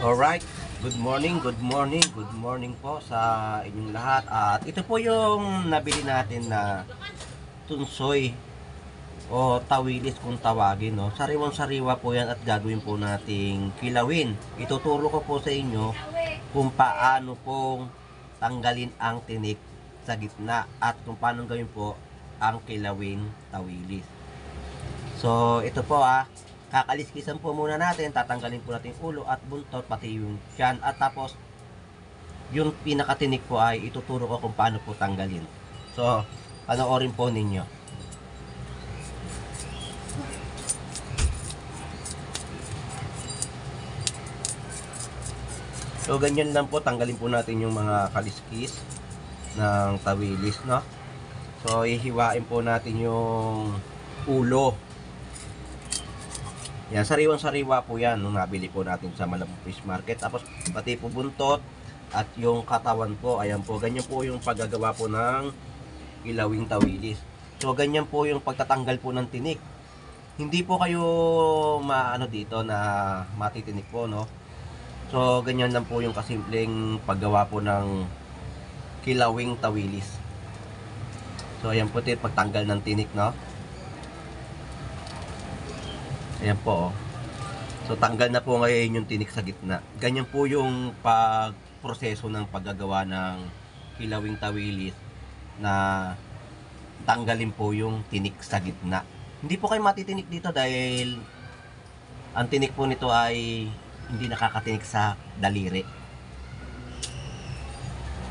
Alright, good morning po sa inyong lahat. At ito po yung nabili natin na tunsoy o tawilis kung tawagin, no? Sariwang-sariwa po yan at gagawin po nating kilawin. Ituturo ko po sa inyo kung paano pong tanggalin ang tinik sa gitna at kung paano gawin po ang kilawin tawilis. So, ito po kakaliskisan po muna natin, tatanggalin po natin yung ulo at buntot, pati yung tiyan, at tapos yung pinakatinik po ay ituturo ko kung paano po tanggalin. So, panoorin po ninyo. So, ganyan lang po, tanggalin po natin yung mga kaliskis ng tawilis, no? So, ihiwain po natin yung ulo. Yan, sariwang-sariwa po yan nung nabili po natin sa Malabong Fish Market. Tapos pati po buntot at yung katawan po, ayan po, ganyan po yung paggagawa po ng kilawing tawilis. So ganyan po yung pagtatanggal po ng tinik. Hindi po kayo maano dito na matitinik po, no? So ganyan lang po yung kasimpleng paggawa po ng kilawing tawilis. So ayan po yung pagtanggal ng tinik, no? Ayan po, oh. So tanggal na po ngayon yung tinik sa gitna. Ganyan po yung pagproseso ng paggagawa ng kilawing tawilis, na tanggalin po yung tinik sa gitna. Hindi po kayo matitinik dito dahil ang tinik po nito ay hindi nakakatinik sa daliri.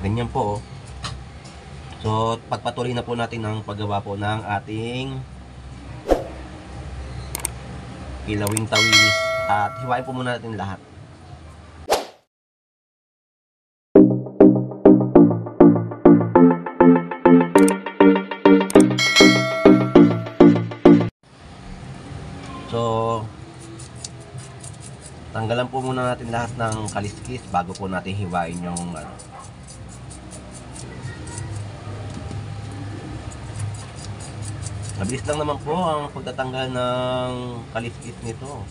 Ganyan po, oh. So pagpatuloy na po natin ang paggawa po ng ating kilawing tawilis at hiwain po muna natin lahat. So tanggalan po muna natin lahat ng kaliskis bago po natin hiwain yung Mabilis lang naman po ang pagtatanggal ng kaliskis nito.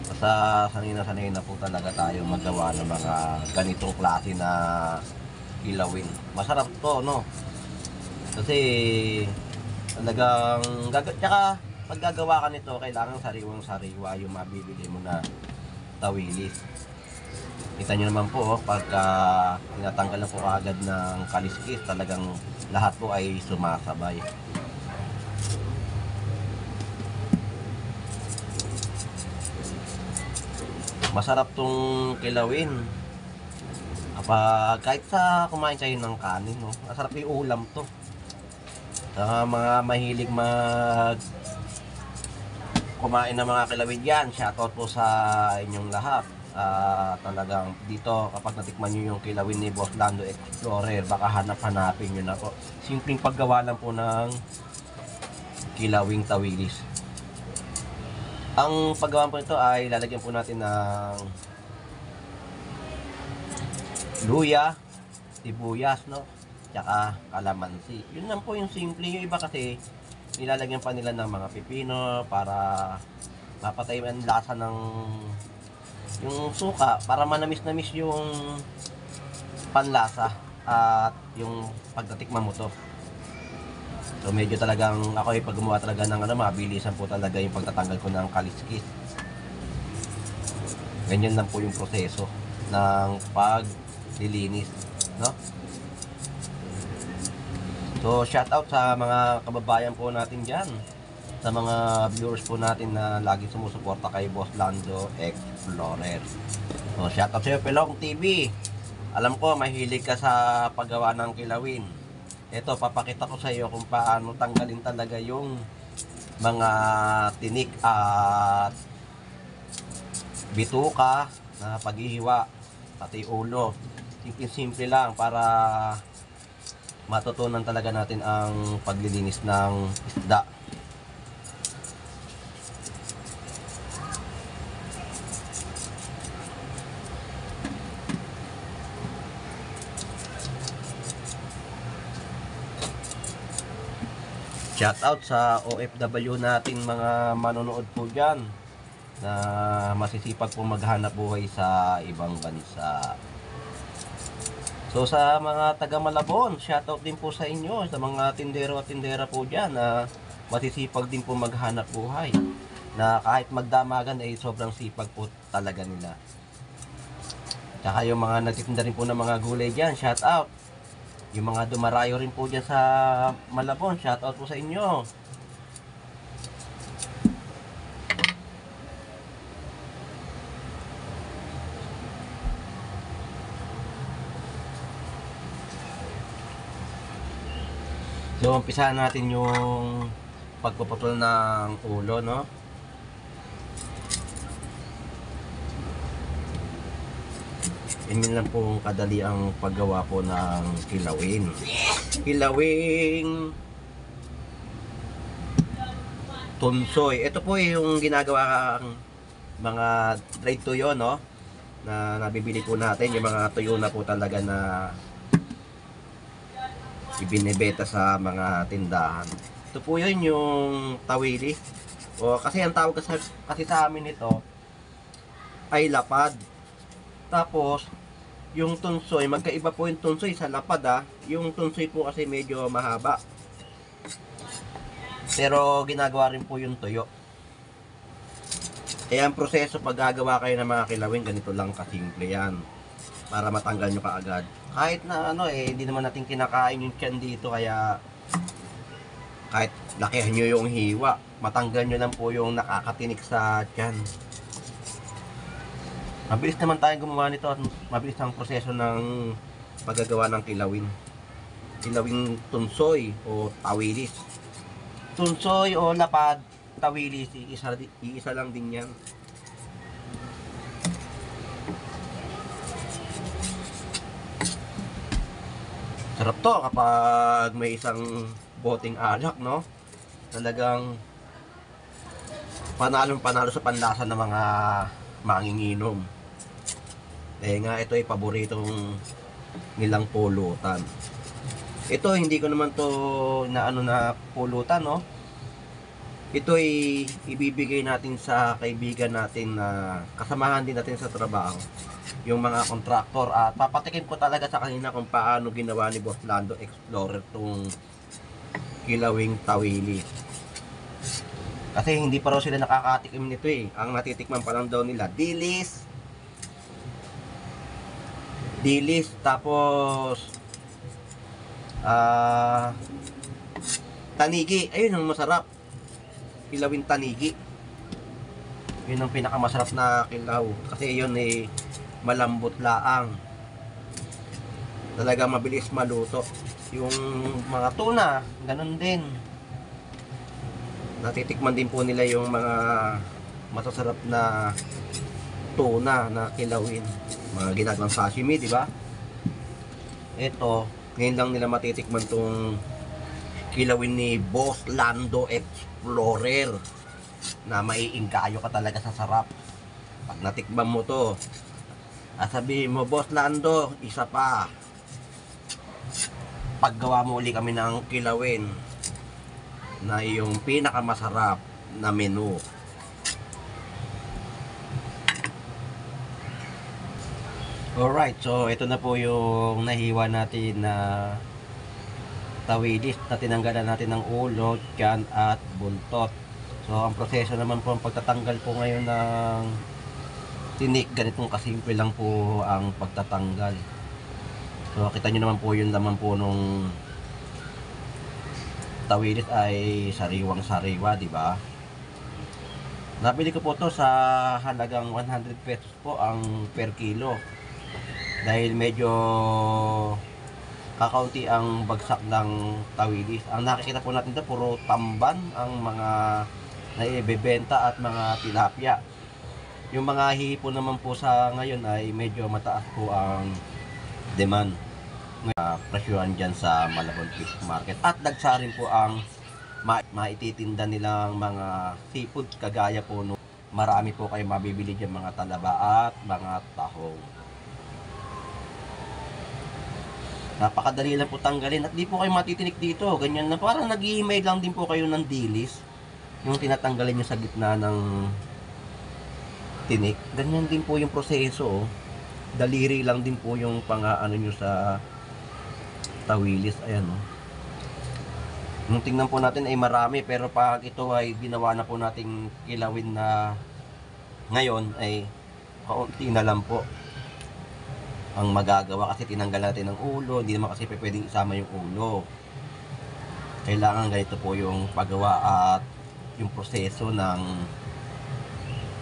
Basta sanay na po talaga tayo magawa ng mga ganitong klase na kilawin. Masarap to, no? Kasi talagang tsaka pag gagawa ka nito, kailangan sariwang-sariwa yung mabibili mo na tawilis. Kita nyo naman po, pagka tinatanggal na po agad ng kaliskis, talagang lahat po ay sumasabay. Masarap tong kilawin. Kahit sa kumain kayo ng kanin, no? Masarap yung ulam to. Sa mga mahilig kumain ng mga kilawin yan, shoutout po sa inyong lahat. Talagang dito, kapag natikman nyo yung kilawin ni Boss Lando Explorer, baka hanapin nyo na po. Simpleng paggawa lang po ng kilawing tawilis. Ang paggawa po nito ay lalagyan po natin ng luya, sibuyas, no? Tsaka kalamansi. Yun lang po yung simple. Yung iba kasi nilalagyan pa nila ng mga pipino para mapatay ang lasa ng yung suka, para manamis-namis yung panlasa at yung pagtatikman mo to. So medyo talagang ako ay pag gumawa talaga ng mabilisan po talaga yung pagtatanggal ko ng kaliskis. Ganyan lang po yung proseso ng paglilinis, no? So shout out sa mga kababayan po natin diyan, sa mga viewers po natin na lagi sumusuporta kay Boss Lando Explorer. So shout out sa iyo, Pelong TV. Alam ko mahilig ka sa paggawa ng kilawin. Ito, papakita ko sa iyo kung paano tanggalin talaga yung mga tinik at bituka na paghihiwa, pati ulo. Simple lang para matutunan talaga natin ang paglilinis ng isda. Shout out sa OFW natin mga manonood po dyan. na masisipag po maghanap buhay sa ibang bansa. So sa mga taga Malabon, shoutout din po sa inyo, sa mga tindero at tindera po dyan na masisipag din po maghanap buhay. Na kahit magdamagan ay sobrang sipag po talaga nila. Tsaka yung mga nagtitinda rin po ng mga gulay dyan, shoutout. Yung mga dumarayo rin po dyan sa Malabon, shoutout po sa inyo. So, umpisahan natin yung pagpuputol ng ulo, no? Ganyan lang po kadali ang paggawa po ng kilawin. Kilawing tunsoy. Ito po yung ginagawa mga dried tuyo, no? Na nabibili po natin. Yung mga tuyo na po talaga na ibinebenta sa mga tindahan. Ito po yun yung tawili. O kasi ang tawag kasi sa amin ito ay lapad. Tapos yung tunsoy, magkaiba po yung tunsoy sa lapad ha. Yung tunsoy po kasi medyo mahaba. Pero ginagawa rin po yung tuyo. Kaya ang proseso pag gagawa kayo ng mga kilawin, ganito lang kasimple yan. Para matanggal nyo kaagad. Kahit na hindi naman natin kinakain yung tiyan dito, kaya kahit lakihan nyo yung hiwa, matanggal nyo lang po yung nakakatinik sa tiyan. Mabilis naman tayo gumawa nito at mabilis ang proseso ng paggagawa ng kilawin. Kilawing tunsoy o tawilis. Tunsoy o lapad, tawilis, iisa lang din yan. Sarap to kapag may isang boteng alak, no? Talagang panalo sa panlasa ng mga manginginom. Eh nga, ito ay paboritong nilang pulutan. Ito, hindi ko naman to na pulutan, no? Ito ay ibibigay natin sa kaibigan natin na kasamahan din natin sa trabaho. Yung mga kontraktor, at papatikin ko talaga sa kanina kung paano ginawa ni Boss Lando Explorer tong kilawing tawili. Kasi hindi pa raw sila nakakatikim nito eh. Ang natitikman pa lang daw nila dilis, tapos tanigi. Ayun ang masarap, kilawing tanigi. Yun ang pinakamasarap na kilaw kasi yun eh malambot laang, talaga mabilis maluto. Yung mga tuna, ganun din, natitikman din po nila yung mga masasarap na tuna na kilawin, mga ginagawang sashimi, di ba? Ito, ngayon lang nila matitikman tong kilawin ni Boss Lando Explorer na maiingkayo ka talaga sa sarap pag natikman mo to. At sabihin mo, Boss Lando, isa pa, paggawa mo uli kami ng kilawin na yung pinakamasarap na menu. Alright, so ito na po yung nahiwa natin na tawilis na tinanggalan natin ng ulo, tiyan at buntot. So ang proseso naman po ang pagtatanggal po ngayon ng tinik, ganitong kasimple lang po ang pagtatanggal. So kita nyo naman po yung laman po nung tawilis ay sariwang sariwa, di ba? Nabili ko po to sa halagang 100 pesos po ang per kilo. Dahil medyo kakaunti ang bagsak ng tawilis. Ang nakikita po natin dito puro tamban ang mga naibebenta at mga tilapia. Yung mga hipo naman po sa ngayon ay medyo mataas po ang demand. Presyuhan dyan sa Malabon Fish Market. At dagsa rin po ang maititinda nilang mga seafood, kagaya po no, marami po kayo mabibili dyan, mga talaba at mga tahong. Napakadali lang po tanggalin at di po kayo matitinik dito. Ganyan na parang nag-i-email lang din po kayo ng dilis. Yung tinatanggalin nyo sa gitna ng tinik. Ganyan din po yung proseso. Oh. Daliri lang din po yung pang-ano nyo sa tawilis. Ayan o. Oh. Nung tingnan po natin ay marami, pero pag ito ay ginawa na po nating kilawin na ngayon ay kaunti na lang po ang magagawa kasi tinanggal natin ang ulo. Hindi naman kasi pwedeng isama yung ulo. Kailangan ganito po yung paggawa at yung proseso ng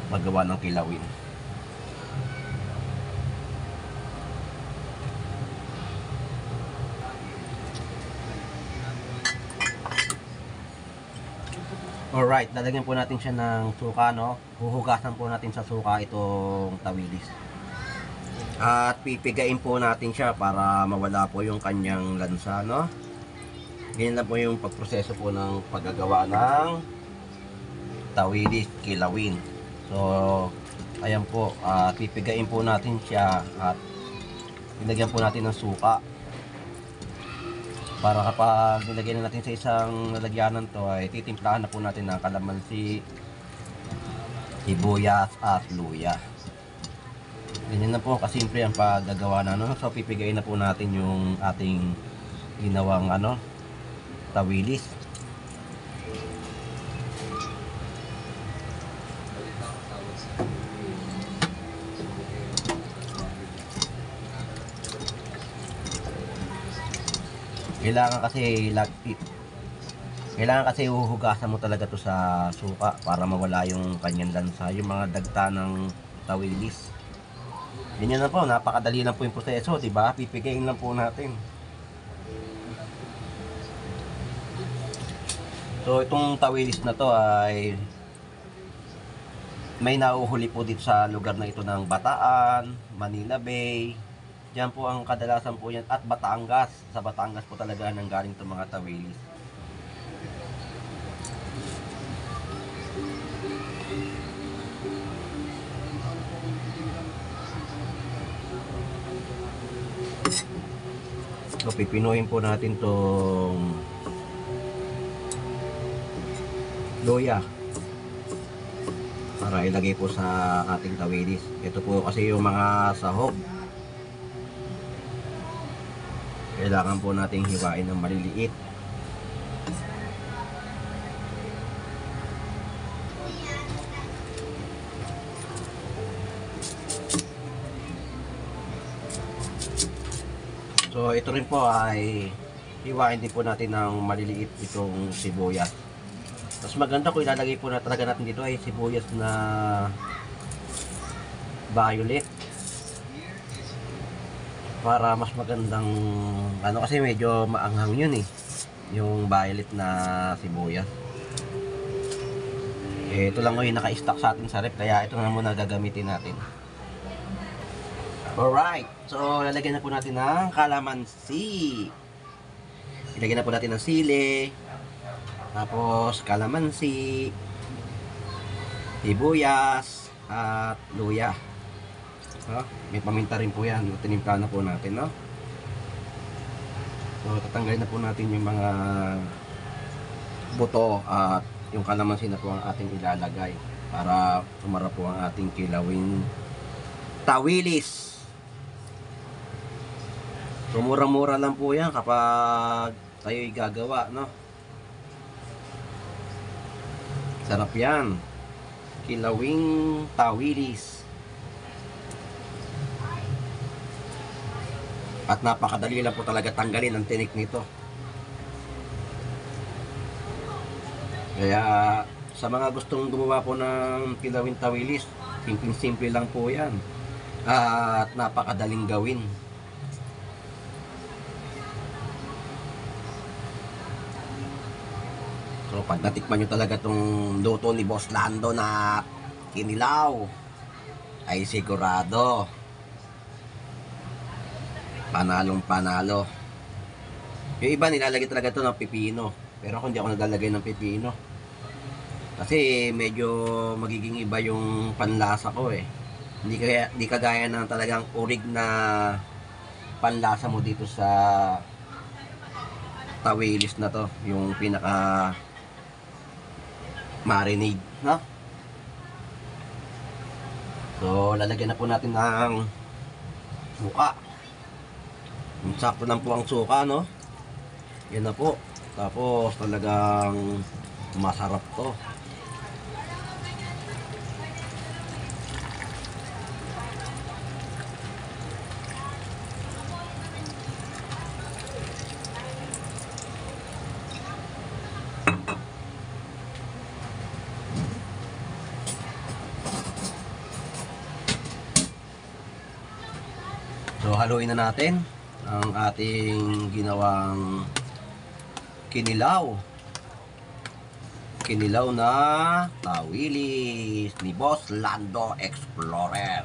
magawa ng kilawin. Alright, lalagyan po natin siya ng suka, no? Huhugasan po natin sa suka itong tawilis. At pipigain po natin siya para mawala po yung kanyang lansa, no? Ganyan lang po yung pagproseso po ng paggagawa ng tawilis kilawin. So, ayan po, pipigain po natin siya at ilagyan po natin ng suka. Para kapag nilagyan na natin sa isang lalagyanan to ay titimplahan na po natin ng kalamansi, sibuyas at luya. Ganyan na po kasimple ang paggagawa na, no? So pipigayin na po natin yung ating ginawang tawilis. Kailangan kasi uhugasan mo talaga to sa suka para mawala yung kanyang lansa, yung mga dagta ng tawilis. Ganyan na po, napakadali lang po yung proseso, di ba? Pipigayin lang po natin. So itong tawilis na to ay may nauhuli po dito sa lugar na ito ng Bataan, Manila Bay. Diyan po ang kadalasan po yan. At Batangas. Sa Batangas po talaga nanggaling itong mga tawilis. So pipinuhin po natin itong luya para ilagay po sa ating tawilis. Ito po kasi yung mga sahog. Kailangan po nating hiwain ng maliliit. So ito rin po ay hiwain din po natin ng maliliit itong sibuyas. Mas maganda kung ilalagay po na talaga natin dito ay sibuyas na violet. Para mas magandang kasi medyo maanghang yun yung violet na sibuyas. Ito lang yung naka-stock sa atin sa rep, kaya ito na muna gagamitin natin. Alright, so lalagyan na po natin ng kalamansi. Ilagyan na po natin ng sili, tapos kalamansi, sibuyas at luya. May paminta rin po yan. Tinimpla na po natin, no? So tatanggalin na po natin yung mga buto at yung kalamansi na po ang ating ilalagay para sumarap po ang ating kilawin tawilis. So mura-mura lang po yan kapag tayo'y gagawa, no? Sarap yan, kilawing tawilis. At napakadali lang po talaga tanggalin ang tinik nito. Kaya sa mga gustong gumawa po ng kilawin tawilis, simple lang po yan. At napakadaling gawin. So pag natikman nyo talaga itong luto ni Boss Lando na kinilaw, ay sigurado panalong panalo. Yung iba nilalagay talaga ito ng pipino, pero ako hindi ako naglalagay ng pipino kasi medyo magiging iba yung panlasa ko hindi kagaya ng talagang urig na panlasa mo dito sa tawilis na to, yung pinaka marinade, no? So, lalagyan na po natin ng suka. Sakto lang po ang suka, no? Yan na po. Tapos, talagang masarap to. So, haluin na natin ang ating ginawang kinilaw. Kinilaw na tawilis ni Boss Lando Explorer.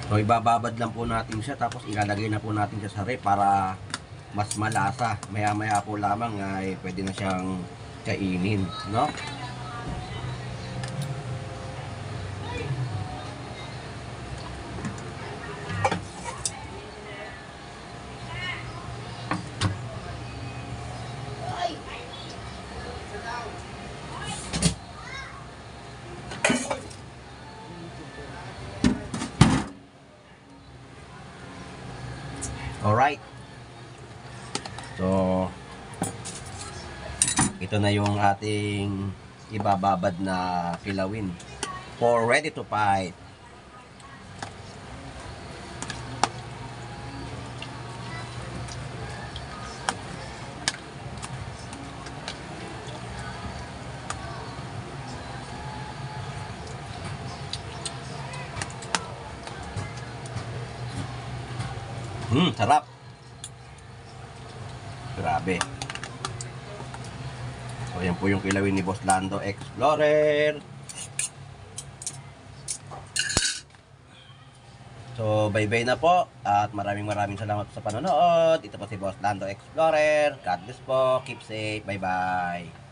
So, ibababad lang po natin siya, tapos ilalagay na po natin siya sa ref para mas malasa. Maya-maya po lamang ay pwede na siyang kainin, no? Alright. So, ito na yung ating ibababad na kilawin for ready to fight. Sarap. Grabe. So, yan po yung kilawin ni Boss Lando Explorer. So, bye-bye na po. At maraming salamat sa panonood. Ito po si Boss Lando Explorer. God bless po. Keep safe. Bye-bye.